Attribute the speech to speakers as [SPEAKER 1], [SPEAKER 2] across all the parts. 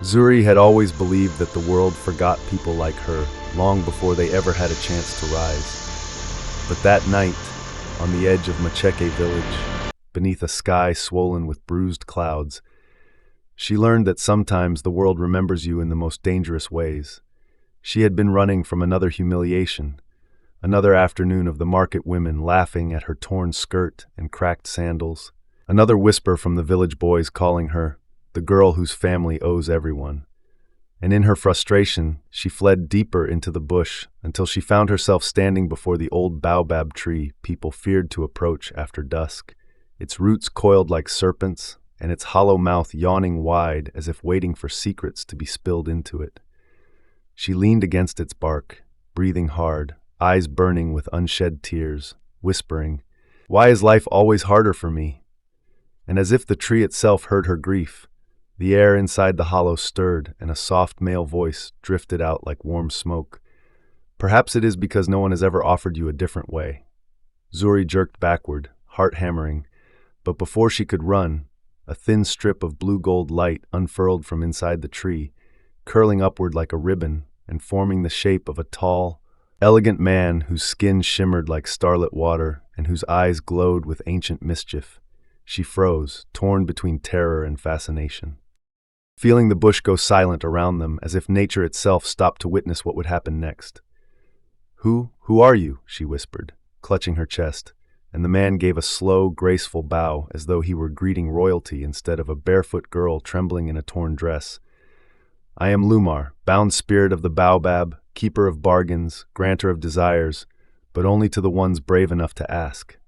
[SPEAKER 1] Zuri had always believed that the world forgot people like her long before they ever had a chance to rise. But that night, on the edge of Macheke village, beneath a sky swollen with bruised clouds, she learned that sometimes the world remembers you in the most dangerous ways. She had been running from another humiliation, another afternoon of the market women laughing at her torn skirt and cracked sandals, another whisper from the village boys calling her the girl whose family owes everyone. And in her frustration, she fled deeper into the bush until she found herself standing before the old Baobab tree people feared to approach after dusk, its roots coiled like serpents and its hollow mouth yawning wide as if waiting for secrets to be spilled into it. She leaned against its bark, breathing hard, eyes burning with unshed tears, whispering, "Why is life always harder for me?" And as if the tree itself heard her grief, the air inside the hollow stirred and a soft male voice drifted out like warm smoke. "Perhaps it is because no one has ever offered you a different way." Zuri jerked backward, heart hammering, but before she could run, a thin strip of blue-gold light unfurled from inside the tree, curling upward like a ribbon and forming the shape of a tall, elegant man whose skin shimmered like starlit water and whose eyes glowed with ancient mischief. She froze, torn between terror and fascination. Feeling the bush go silent around them, as if nature itself stopped to witness what would happen next. Who are you?" she whispered, clutching her chest, and the man gave a slow, graceful bow as though he were greeting royalty instead of a barefoot girl trembling in a torn dress. "I am Lumar, bound spirit of the Baobab, keeper of bargains, granter of desires, but only to the ones brave enough to ask."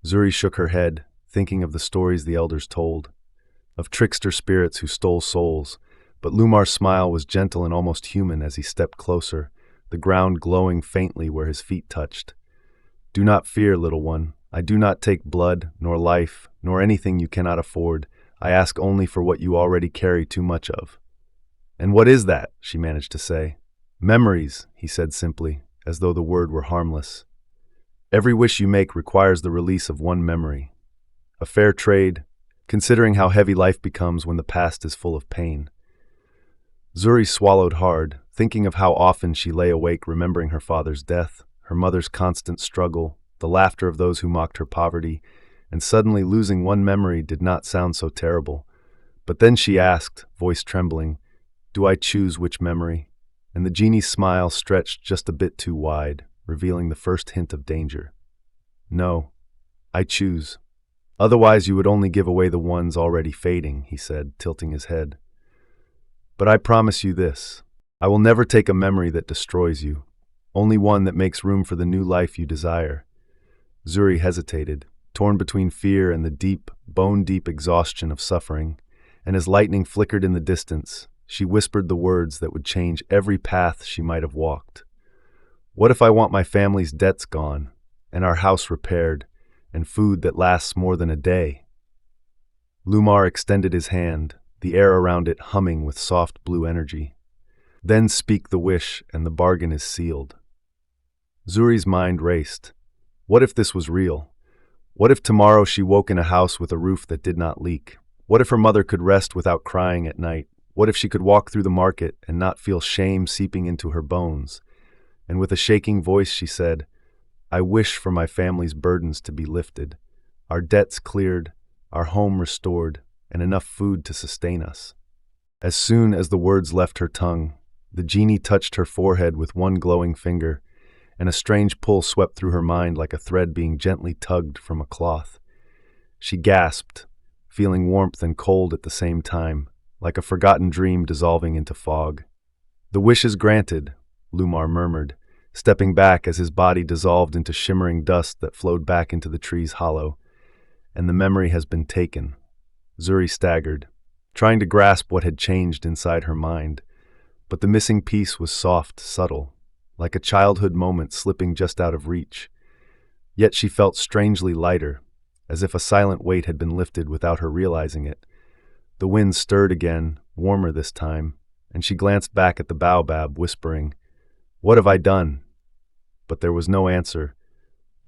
[SPEAKER 1] Zuri shook her head, thinking of the stories the elders told, of trickster spirits who stole souls, but Lumar's smile was gentle and almost human as he stepped closer, the ground glowing faintly where his feet touched. "Do not fear, little one. I do not take blood, nor life, nor anything you cannot afford. I ask only for what you already carry too much of." "And what is that?" she managed to say. "Memories," he said simply, as though the word were harmless. "Every wish you make requires the release of one memory. A fair trade, considering how heavy life becomes when the past is full of pain." Zuri swallowed hard, thinking of how often she lay awake remembering her father's death, her mother's constant struggle, the laughter of those who mocked her poverty, and suddenly losing one memory did not sound so terrible. But then she asked, voice trembling, "Do I choose which memory?" And the genie's smile stretched just a bit too wide, revealing the first hint of danger. "No, I choose. Otherwise you would only give away the ones already fading," he said, tilting his head. "But I promise you this. I will never take a memory that destroys you, only one that makes room for the new life you desire." Zuri hesitated, torn between fear and the deep, bone-deep exhaustion of suffering, and as lightning flickered in the distance, she whispered the words that would change every path she might have walked. "What if I want my family's debts gone, and our house repaired, and food that lasts more than a day?" Lumar extended his hand, the air around it humming with soft blue energy. "Then speak the wish, and the bargain is sealed." Zuri's mind raced. What if this was real? What if tomorrow she woke in a house with a roof that did not leak? What if her mother could rest without crying at night? What if she could walk through the market and not feel shame seeping into her bones? And with a shaking voice she said, "I wish for my family's burdens to be lifted, our debts cleared, our home restored, and enough food to sustain us." As soon as the words left her tongue, the genie touched her forehead with one glowing finger, and a strange pull swept through her mind like a thread being gently tugged from a cloth. She gasped, feeling warmth and cold at the same time, like a forgotten dream dissolving into fog. "The wish is granted," Lumar murmured, stepping back as his body dissolved into shimmering dust that flowed back into the tree's hollow. "And the memory has been taken." Zuri staggered, trying to grasp what had changed inside her mind, but the missing piece was soft, subtle, like a childhood moment slipping just out of reach. Yet she felt strangely lighter, as if a silent weight had been lifted without her realizing it. The wind stirred again, warmer this time, and she glanced back at the baobab, whispering, "What have I done?" But there was no answer,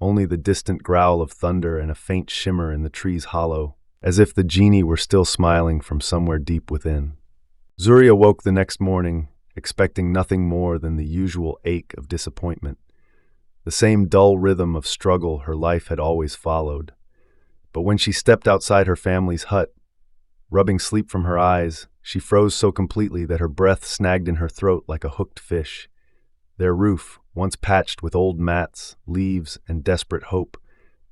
[SPEAKER 1] only the distant growl of thunder and a faint shimmer in the tree's hollow, as if the genie were still smiling from somewhere deep within. Zuri awoke the next morning, expecting nothing more than the usual ache of disappointment, the same dull rhythm of struggle her life had always followed. But when she stepped outside her family's hut, rubbing sleep from her eyes, she froze so completely that her breath snagged in her throat like a hooked fish. Their roof, once patched with old mats, leaves, and desperate hope,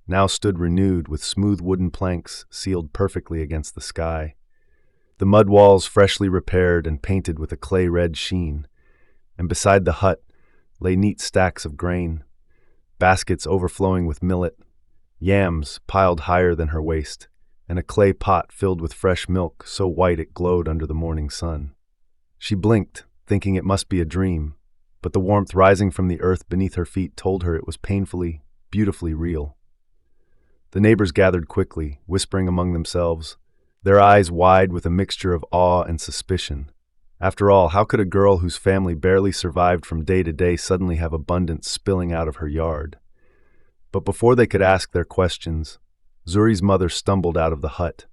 [SPEAKER 1] now stood renewed with smooth wooden planks sealed perfectly against the sky. The mud walls freshly repaired and painted with a clay-red sheen, and beside the hut lay neat stacks of grain, baskets overflowing with millet, yams piled higher than her waist, and a clay pot filled with fresh milk so white it glowed under the morning sun. She blinked, thinking it must be a dream, but the warmth rising from the earth beneath her feet told her it was painfully, beautifully real. The neighbors gathered quickly, whispering among themselves, their eyes wide with a mixture of awe and suspicion. After all, how could a girl whose family barely survived from day to day suddenly have abundance spilling out of her yard? But before they could ask their questions, Zuri's mother stumbled out of the hut,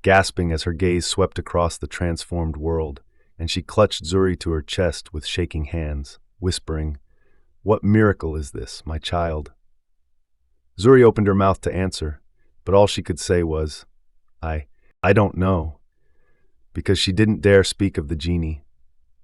[SPEAKER 1] gasping as her gaze swept across the transformed world, and she clutched Zuri to her chest with shaking hands, whispering, "What miracle is this, my child?" Zuri opened her mouth to answer, but all she could say was, I don't know," because she didn't dare speak of the genie.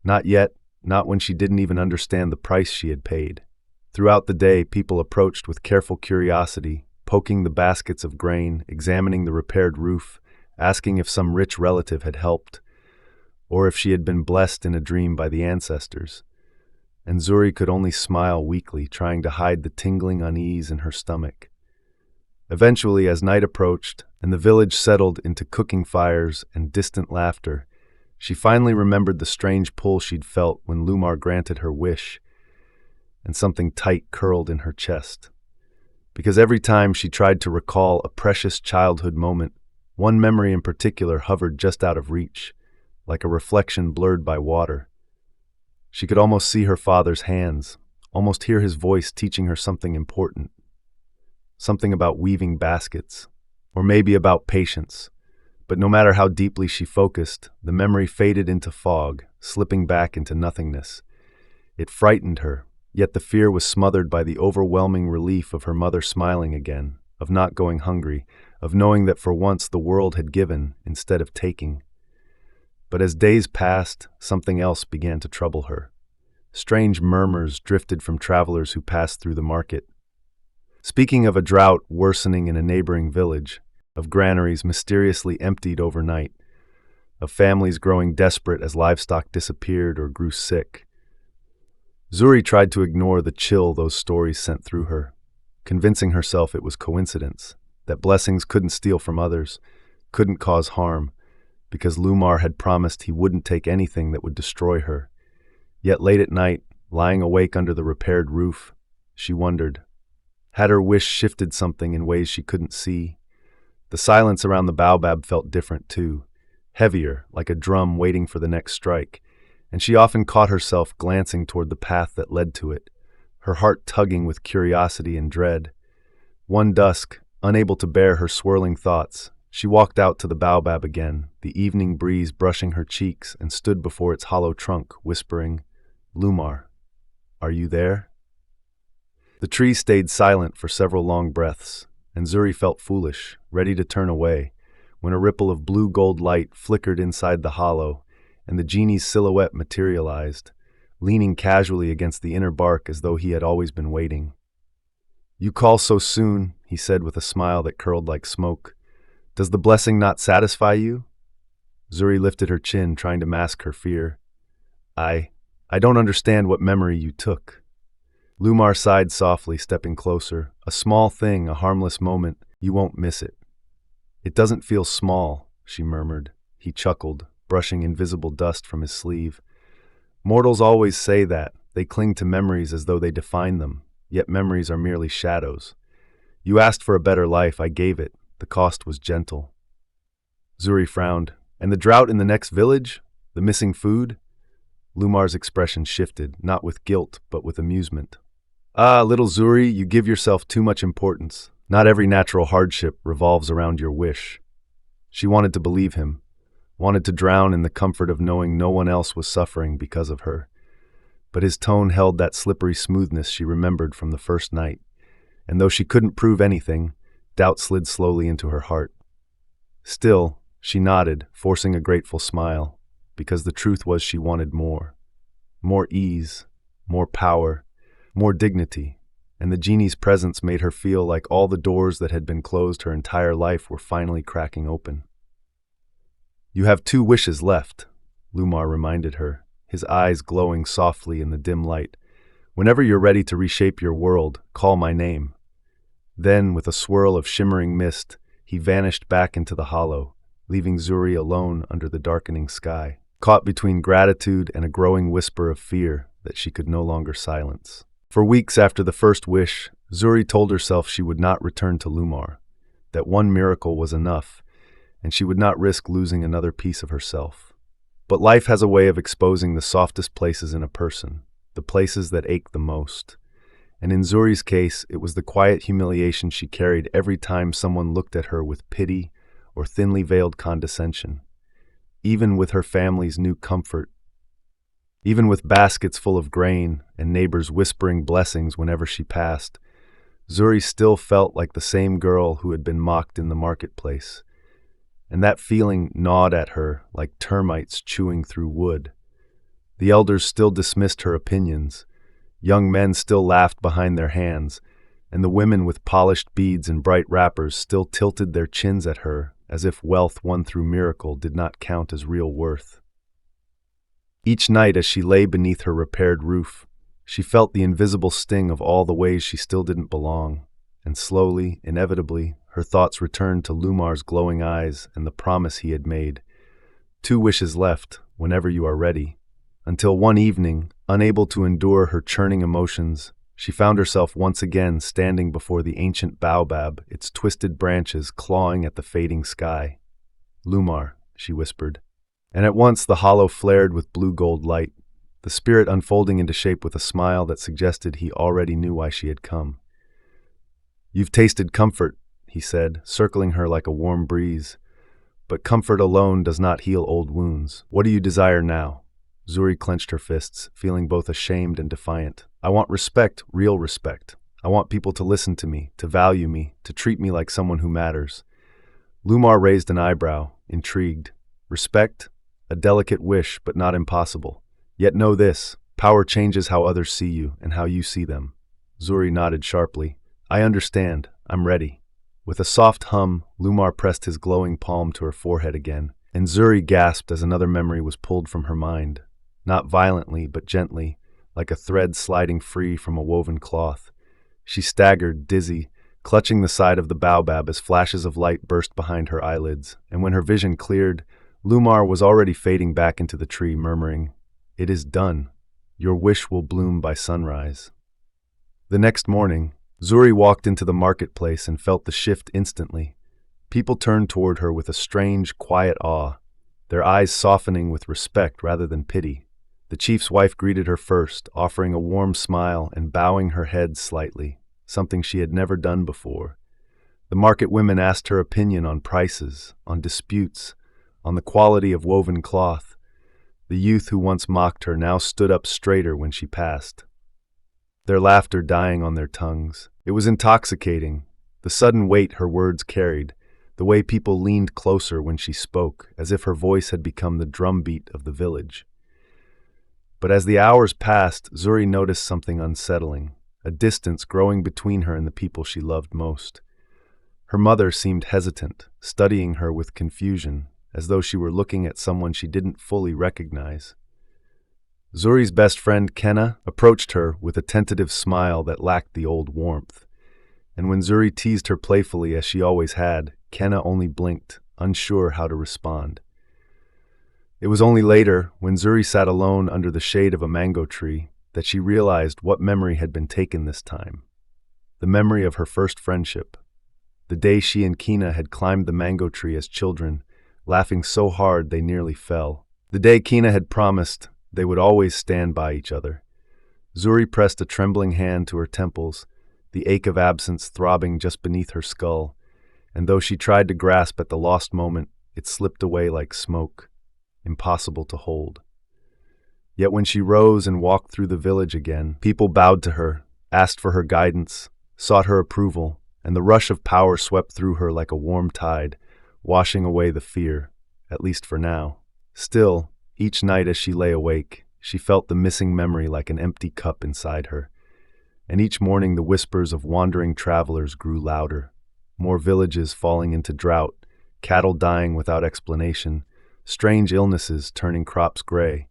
[SPEAKER 1] Not yet, not when she didn't even understand the price she had paid. Throughout the day, people approached with careful curiosity, poking the baskets of grain, examining the repaired roof, asking if some rich relative had helped, or if she had been blessed in a dream by the ancestors. And Zuri could only smile weakly, trying to hide the tingling unease in her stomach. Eventually, as night approached and the village settled into cooking fires and distant laughter, she finally remembered the strange pull she'd felt when Lumar granted her wish, and something tight curled in her chest. Because every time she tried to recall a precious childhood moment, one memory in particular hovered just out of reach, like a reflection blurred by water. She could almost see her father's hands, almost hear his voice teaching her something important. Something about weaving baskets, or maybe about patience. But no matter how deeply she focused, the memory faded into fog, slipping back into nothingness. It frightened her, yet the fear was smothered by the overwhelming relief of her mother smiling again, of not going hungry, of knowing that for once the world had given instead of taking. But as days passed, something else began to trouble her. Strange murmurs drifted from travelers who passed through the market. Speaking of a drought worsening in a neighboring village, of granaries mysteriously emptied overnight, of families growing desperate as livestock disappeared or grew sick. Zuri tried to ignore the chill those stories sent through her, convincing herself it was coincidence, that blessings couldn't steal from others, couldn't cause harm, because Lumar had promised he wouldn't take anything that would destroy her. Yet late at night, lying awake under the repaired roof, she wondered, had her wish shifted something in ways she couldn't see? The silence around the Baobab felt different too, heavier, like a drum waiting for the next strike, and she often caught herself glancing toward the path that led to it, her heart tugging with curiosity and dread. One dusk, unable to bear her swirling thoughts, she walked out to the Baobab again, the evening breeze brushing her cheeks, and stood before its hollow trunk, whispering, "Lumar, are you there?" The tree stayed silent for several long breaths, and Zuri felt foolish, ready to turn away, when a ripple of blue-gold light flickered inside the hollow, and the genie's silhouette materialized, leaning casually against the inner bark as though he had always been waiting. "You call so soon," he said with a smile that curled like smoke. "Does the blessing not satisfy you?" Zuri lifted her chin, trying to mask her fear. I don't understand what memory you took." Lumar sighed softly, stepping closer. "A small thing, a harmless moment. You won't miss it." "It doesn't feel small," she murmured. He chuckled, brushing invisible dust from his sleeve. "Mortals always say that. They cling to memories as though they define them, yet memories are merely shadows. You asked for a better life, I gave it. The cost was gentle." Zuri frowned. "And the drought in the next village? The missing food?" Lumar's expression shifted, not with guilt, but with amusement. "Ah, little Zuri, you give yourself too much importance. Not every natural hardship revolves around your wish." She wanted to believe him. wanted to drown in the comfort of knowing no one else was suffering because of her. But his tone held that slippery smoothness she remembered from the first night, and though she couldn't prove anything, doubt slid slowly into her heart. Still, she nodded, forcing a grateful smile, because the truth was she wanted more. More ease, more power, more dignity, and the genie's presence made her feel like all the doors that had been closed her entire life were finally cracking open. "You have 2 wishes left," Lumar reminded her, his eyes glowing softly in the dim light. "Whenever you're ready to reshape your world, call my name." Then, with a swirl of shimmering mist, he vanished back into the hollow, leaving Zuri alone under the darkening sky, caught between gratitude and a growing whisper of fear that she could no longer silence. For weeks after the first wish, Zuri told herself she would not return to Lumar, that one miracle was enough, and she would not risk losing another piece of herself. But life has a way of exposing the softest places in a person, the places that ache the most. And in Zuri's case, it was the quiet humiliation she carried every time someone looked at her with pity or thinly veiled condescension. Even with her family's new comfort, even with baskets full of grain and neighbors whispering blessings whenever she passed, Zuri still felt like the same girl who had been mocked in the marketplace. And that feeling gnawed at her like termites chewing through wood. The elders still dismissed her opinions, young men still laughed behind their hands, and the women with polished beads and bright wrappers still tilted their chins at her as if wealth won through miracle did not count as real worth. Each night as she lay beneath her repaired roof, she felt the invisible sting of all the ways she still didn't belong, and slowly, inevitably, her thoughts returned to Lumar's glowing eyes and the promise he had made. 2 wishes left, whenever you are ready. Until one evening, unable to endure her churning emotions, she found herself once again standing before the ancient Baobab, its twisted branches clawing at the fading sky. "Lumar," she whispered. And at once the hollow flared with blue-gold light, the spirit unfolding into shape with a smile that suggested he already knew why she had come. "You've tasted comfort," he said, circling her like a warm breeze. "But comfort alone does not heal old wounds. What do you desire now?" Zuri clenched her fists, feeling both ashamed and defiant. "I want respect, real respect. I want people to listen to me, to value me, to treat me like someone who matters." Lumar raised an eyebrow, intrigued. "Respect? A delicate wish, but not impossible. Yet know this, power changes how others see you and how you see them." Zuri nodded sharply. "I understand. I'm ready." With a soft hum, Lumar pressed his glowing palm to her forehead again, and Zuri gasped as another memory was pulled from her mind. Not violently, but gently, like a thread sliding free from a woven cloth. She staggered, dizzy, clutching the side of the baobab as flashes of light burst behind her eyelids, and when her vision cleared, Lumar was already fading back into the tree, murmuring, "It is done. Your wish will bloom by sunrise." The next morning, Zuri walked into the marketplace and felt the shift instantly. People turned toward her with a strange, quiet awe, their eyes softening with respect rather than pity. The chief's wife greeted her first, offering a warm smile and bowing her head slightly, something she had never done before. The market women asked her opinion on prices, on disputes, on the quality of woven cloth. The youth who once mocked her now stood up straighter when she passed, their laughter dying on their tongues. It was intoxicating, the sudden weight her words carried, the way people leaned closer when she spoke, as if her voice had become the drumbeat of the village. But as the hours passed, Zuri noticed something unsettling, a distance growing between her and the people she loved most. Her mother seemed hesitant, studying her with confusion, as though she were looking at someone she didn't fully recognize. Zuri's best friend, Kenna, approached her with a tentative smile that lacked the old warmth. And when Zuri teased her playfully as she always had, Kenna only blinked, unsure how to respond. It was only later, when Zuri sat alone under the shade of a mango tree, that she realized what memory had been taken this time. The memory of her first friendship. The day she and Kina had climbed the mango tree as children, laughing so hard they nearly fell. The day Kina had promised they would always stand by each other. Zuri pressed a trembling hand to her temples, the ache of absence throbbing just beneath her skull, and though she tried to grasp at the lost moment, It slipped away like smoke, impossible to hold. Yet when she rose and walked through the village again, people bowed to her, asked for her guidance, sought her approval, and the rush of power swept through her like a warm tide, washing away the fear, at least for now. Still, each night as she lay awake, she felt the missing memory like an empty cup inside her. And each morning the whispers of wandering travelers grew louder, more villages falling into drought, cattle dying without explanation, strange illnesses turning crops gray.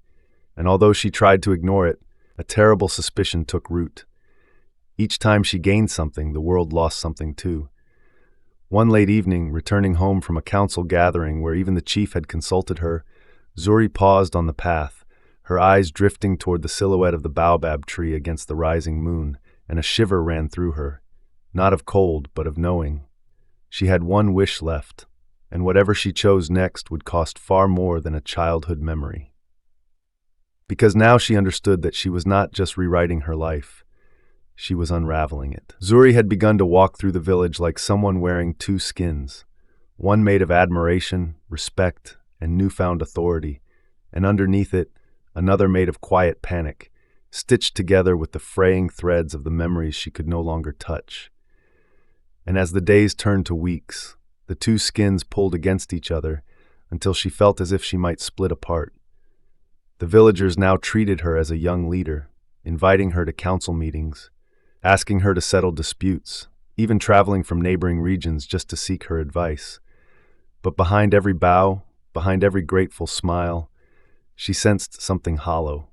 [SPEAKER 1] And although she tried to ignore it, a terrible suspicion took root. Each time she gained something, the world lost something too. One late evening, returning home from a council gathering where even the chief had consulted her, Zuri paused on the path, her eyes drifting toward the silhouette of the Baobab tree against the rising moon, and a shiver ran through her, not of cold, but of knowing. She had one wish left, and whatever she chose next would cost far more than a childhood memory. Because now she understood that she was not just rewriting her life, she was unraveling it. Zuri had begun to walk through the village like someone wearing two skins, one made of admiration, respect, and newfound authority, and underneath it, another made of quiet panic, stitched together with the fraying threads of the memories she could no longer touch. And as the days turned to weeks, the two skins pulled against each other until she felt as if she might split apart. The villagers now treated her as a young leader, inviting her to council meetings, asking her to settle disputes, even traveling from neighboring regions just to seek her advice. But behind every bow, behind every grateful smile, she sensed something hollow,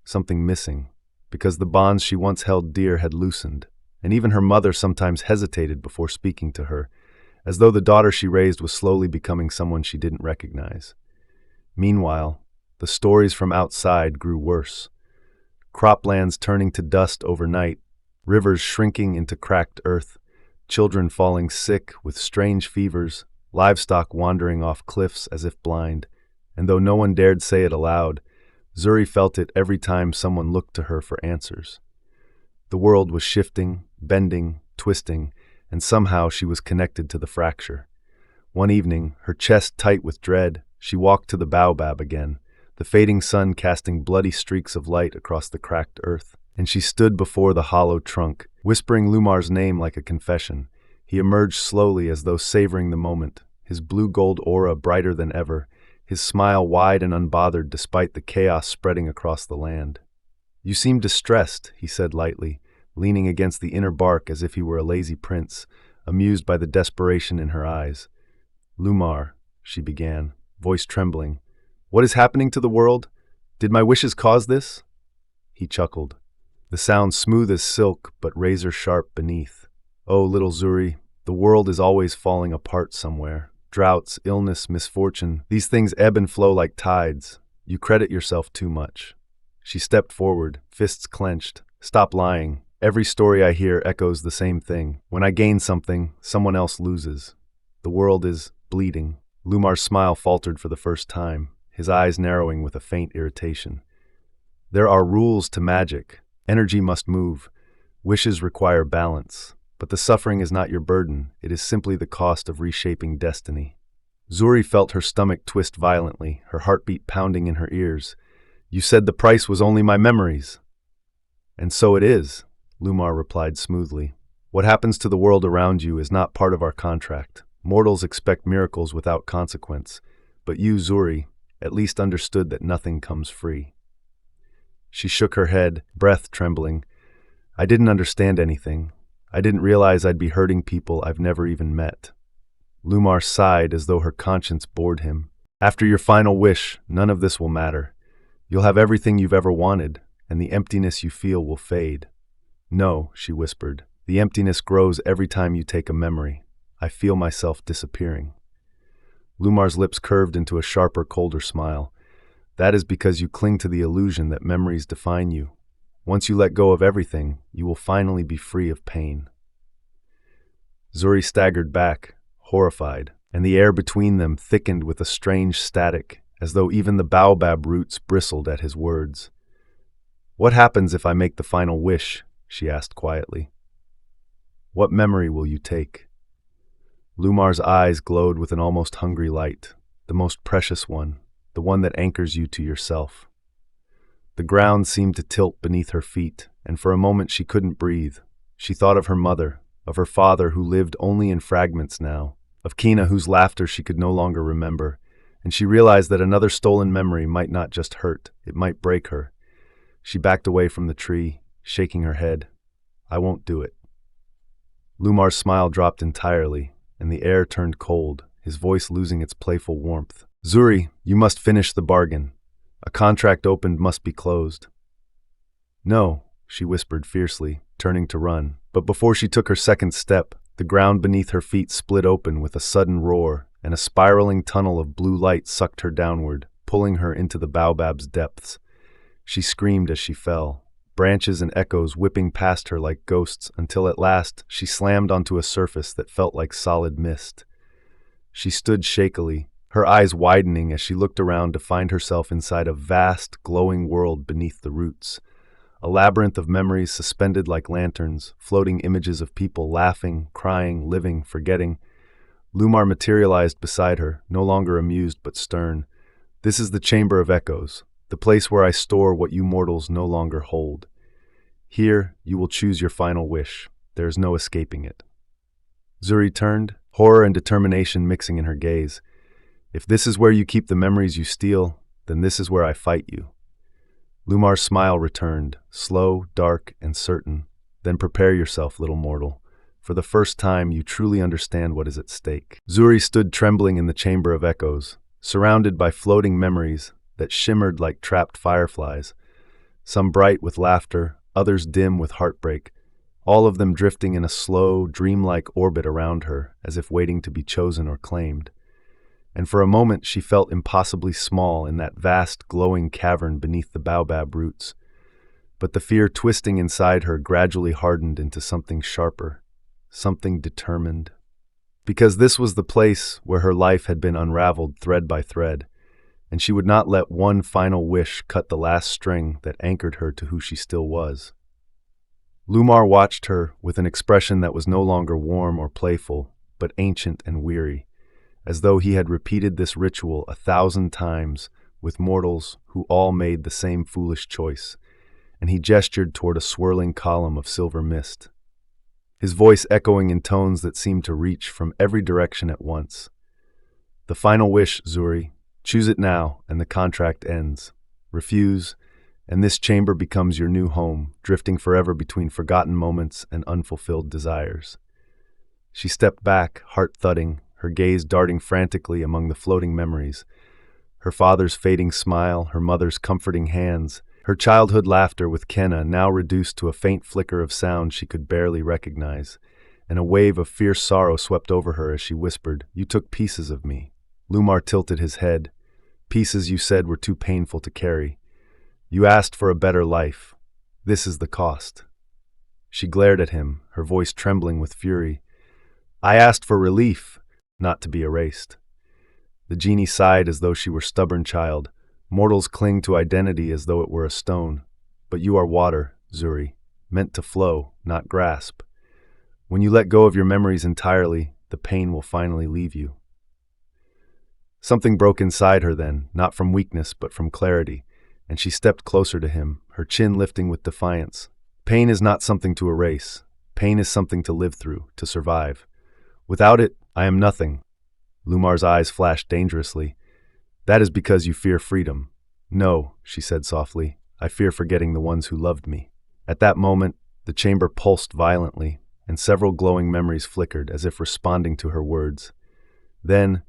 [SPEAKER 1] something missing, because the bonds she once held dear had loosened, and even her mother sometimes hesitated before speaking to her, as though the daughter she raised was slowly becoming someone she didn't recognize. Meanwhile, the stories from outside grew worse. Croplands turning to dust overnight, rivers shrinking into cracked earth, children falling sick with strange fevers, livestock wandering off cliffs as if blind, and though no one dared say it aloud, Zuri felt it every time someone looked to her for answers. The world was shifting, bending, twisting, and somehow she was connected to the fracture. One evening, her chest tight with dread, she walked to the Baobab again, the fading sun casting bloody streaks of light across the cracked earth, and she stood before the hollow trunk, whispering Lumar's name like a confession. He emerged slowly as though savoring the moment, his blue-gold aura brighter than ever, his smile wide and unbothered despite the chaos spreading across the land. "You seem distressed," he said lightly, leaning against the inner bark as if he were a lazy prince, amused by the desperation in her eyes. "Lumar," she began, voice trembling, "what is happening to the world? Did my wishes cause this?" He chuckled, the sound smooth as silk but razor-sharp beneath. "Oh, little Zuri, the world is always falling apart somewhere. Droughts, illness, misfortune, these things ebb and flow like tides. You credit yourself too much." She stepped forward, fists clenched. "Stop lying. Every story I hear echoes the same thing. When I gain something, someone else loses. The world is bleeding." Lumar's smile faltered for the first time, his eyes narrowing with a faint irritation. "There are rules to magic. Energy must move. Wishes require balance. But the suffering is not your burden. It is simply the cost of reshaping destiny." Zuri felt her stomach twist violently, her heartbeat pounding in her ears. "You said the price was only my memories." "And so it is," Lumar replied smoothly. "What happens to the world around you is not part of our contract. Mortals expect miracles without consequence, but you, Zuri, at least understood that nothing comes free." She shook her head, breath trembling. "I didn't understand anything. I didn't realize I'd be hurting people I've never even met." Lumar sighed as though her conscience bored him. "After your final wish, none of this will matter. You'll have everything you've ever wanted, and the emptiness you feel will fade." "No," she whispered. "The emptiness grows every time you take a memory. I feel myself disappearing." Lumar's lips curved into a sharper, colder smile. "That is because you cling to the illusion that memories define you. Once you let go of everything, you will finally be free of pain." Zuri staggered back, horrified, and the air between them thickened with a strange static, as though even the baobab roots bristled at his words. "What happens if I make the final wish?" she asked quietly. "What memory will you take?" Lumar's eyes glowed with an almost hungry light. the most precious one, the one that anchors you to yourself. The ground seemed to tilt beneath her feet, and for a moment she couldn't breathe. She thought of her mother, of her father who lived only in fragments now, of Kina whose laughter she could no longer remember, and she realized that another stolen memory might not just hurt, it might break her. She backed away from the tree, shaking her head. I won't do it. Lumar's smile dropped entirely, and the air turned cold, his voice losing its playful warmth. Zuri, you must finish the bargain. A contract opened must be closed. No, she whispered fiercely, turning to run. But before she took her second step, the ground beneath her feet split open with a sudden roar, and a spiraling tunnel of blue light sucked her downward, pulling her into the Baobab's depths. She screamed as she fell, branches and echoes whipping past her like ghosts until at last she slammed onto a surface that felt like solid mist. She stood shakily, her eyes widening as she looked around to find herself inside a vast, glowing world beneath the roots. A labyrinth of memories suspended like lanterns, floating images of people laughing, crying, living, forgetting. Lumar materialized beside her, no longer amused but stern. This is the Chamber of Echoes, the place where I store what you mortals no longer hold. Here, you will choose your final wish. There is no escaping it. Zuri turned, horror and determination mixing in her gaze. If this is where you keep the memories you steal, then this is where I fight you. Lumar's smile returned, slow, dark, and certain. Then prepare yourself, little mortal. For the first time, you truly understand what is at stake. Zuri stood trembling in the Chamber of Echoes, surrounded by floating memories that shimmered like trapped fireflies, some bright with laughter, others dim with heartbreak, all of them drifting in a slow, dreamlike orbit around her, as if waiting to be chosen or claimed. And for a moment she felt impossibly small in that vast, glowing cavern beneath the baobab roots. But the fear twisting inside her gradually hardened into something sharper, something determined. Because this was the place where her life had been unraveled thread by thread, and she would not let one final wish cut the last string that anchored her to who she still was. Lumar watched her with an expression that was no longer warm or playful, but ancient and weary, as though he had repeated this ritual 1,000 times with mortals who all made the same foolish choice, and he gestured toward a swirling column of silver mist, his voice echoing in tones that seemed to reach from every direction at once. The final wish, Zuri. Choose it now, and the contract ends. Refuse, and this chamber becomes your new home, drifting forever between forgotten moments and unfulfilled desires. She stepped back, heart thudding, her gaze darting frantically among the floating memories. Her father's fading smile, her mother's comforting hands, her childhood laughter with Kenna now reduced to a faint flicker of sound she could barely recognize, and a wave of fierce sorrow swept over her as she whispered, "You took pieces of me." Lumar tilted his head. "Pieces you said were too painful to carry. You asked for a better life. This is the cost." She glared at him, her voice trembling with fury. "I asked for relief, not to be erased." The genie sighed as though she were a stubborn child. Mortals cling to identity as though it were a stone. But you are water, Zuri, meant to flow, not grasp. When you let go of your memories entirely, the pain will finally leave you. Something broke inside her then, not from weakness but from clarity, and she stepped closer to him, her chin lifting with defiance. Pain is not something to erase. Pain is something to live through, to survive. Without it, I am nothing. Lumar's eyes flashed dangerously. "That is because you fear freedom." "No," she said softly, "I fear forgetting the ones who loved me." At that moment, the chamber pulsed violently, and several glowing memories flickered as if responding to her words. Then,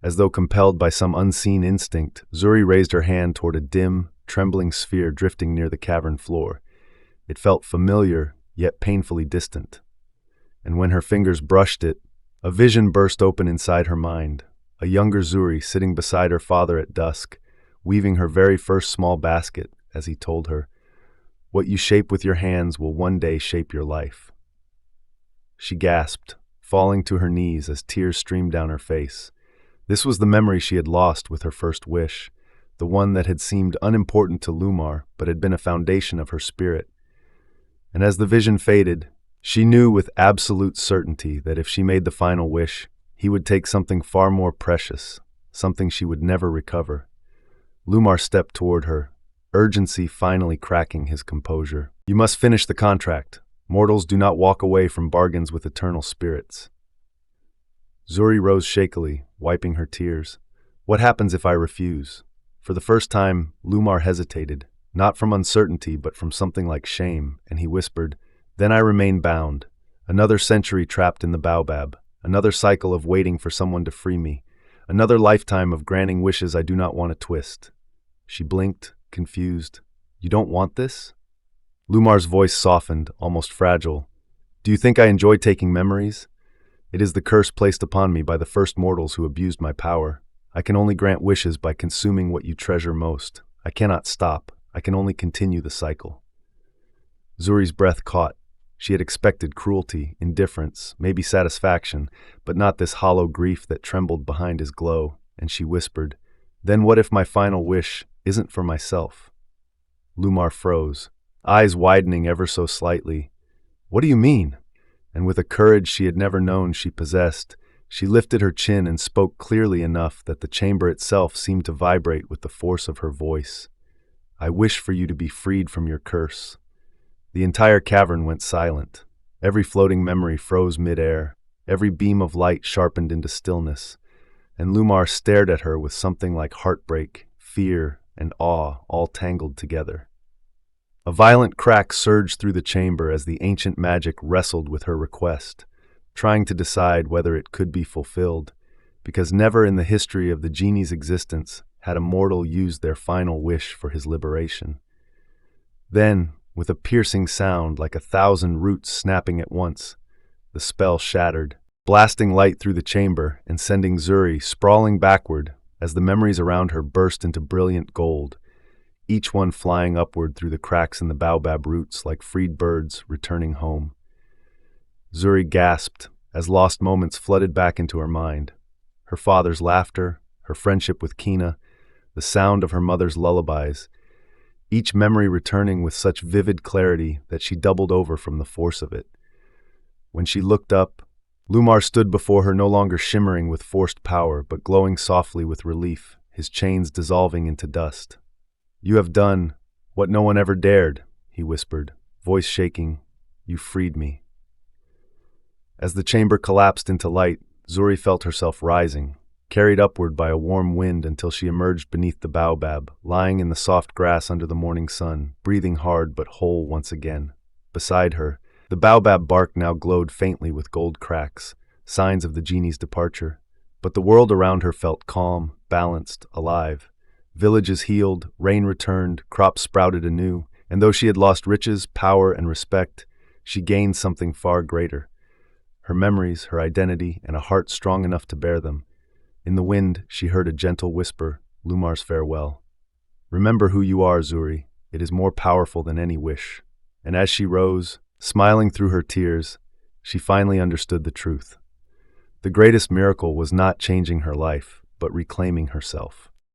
[SPEAKER 1] as though compelled by some unseen instinct, Zuri raised her hand toward a dim, trembling sphere drifting near the cavern floor. It felt familiar, yet painfully distant. And when her fingers brushed it, a vision burst open inside her mind. A younger Zuri sitting beside her father at dusk, weaving her very first small basket, as he told her, "What you shape with your hands will one day shape your life." She gasped, falling to her knees as tears streamed down her face. This was the memory she had lost with her first wish, the one that had seemed unimportant to Lumar but had been a foundation of her spirit. And as the vision faded, she knew with absolute certainty that if she made the final wish, he would take something far more precious, something she would never recover. Lumar stepped toward her, urgency finally cracking his composure. You must finish the contract. Mortals do not walk away from bargains with eternal spirits. Zuri rose shakily, wiping her tears. What happens if I refuse? For the first time, Lumar hesitated, not from uncertainty but from something like shame, and he whispered, Then I remain bound. Another century trapped in the Baobab, another cycle of waiting for someone to free me, another lifetime of granting wishes I do not want to twist. She blinked, confused. You don't want this? Lumar's voice softened, almost fragile. Do you think I enjoy taking memories? It is the curse placed upon me by the first mortals who abused my power. I can only grant wishes by consuming what you treasure most. I cannot stop. I can only continue the cycle. Zuri's breath caught. She had expected cruelty, indifference, maybe satisfaction, but not this hollow grief that trembled behind his glow, and she whispered, Then what if my final wish isn't for myself? Lumar froze, eyes widening ever so slightly. What do you mean? And with a courage she had never known she possessed, she lifted her chin and spoke clearly enough that the chamber itself seemed to vibrate with the force of her voice. I wish for you to be freed from your curse. The entire cavern went silent. Every floating memory froze mid-air. Every beam of light sharpened into stillness. And Lumar stared at her with something like heartbreak, fear, and awe all tangled together. A violent crack surged through the chamber as the ancient magic wrestled with her request, trying to decide whether it could be fulfilled, because never in the history of the genie's existence had a mortal used their final wish for his liberation. Then, with a piercing sound like 1,000 roots snapping at once, the spell shattered, blasting light through the chamber and sending Zuri sprawling backward as the memories around her burst into brilliant gold, each one flying upward through the cracks in the baobab roots like freed birds returning home. Zuri gasped as lost moments flooded back into her mind. Her father's laughter, her friendship with Kina, the sound of her mother's lullabies, each memory returning with such vivid clarity that she doubled over from the force of it. When she looked up, Lumar stood before her no longer shimmering with forced power, but glowing softly with relief, his chains dissolving into dust. You have done what no one ever dared, he whispered, voice shaking. You freed me. As the chamber collapsed into light, Zuri felt herself rising, carried upward by a warm wind until she emerged beneath the baobab, lying in the soft grass under the morning sun, breathing hard but whole once again. Beside her, the baobab bark now glowed faintly with gold cracks, signs of the genie's departure. But the world around her felt calm, balanced, alive. Villages healed, rain returned, crops sprouted anew, and though she had lost riches, power, and respect, she gained something far greater. Her memories, her identity, and a heart strong enough to bear them. In the wind, she heard a gentle whisper, Lumar's farewell. Remember who you are, Zuri. It is more powerful than any wish. And as she rose, smiling through her tears, she finally understood the truth. The greatest miracle was not changing her life, but reclaiming herself.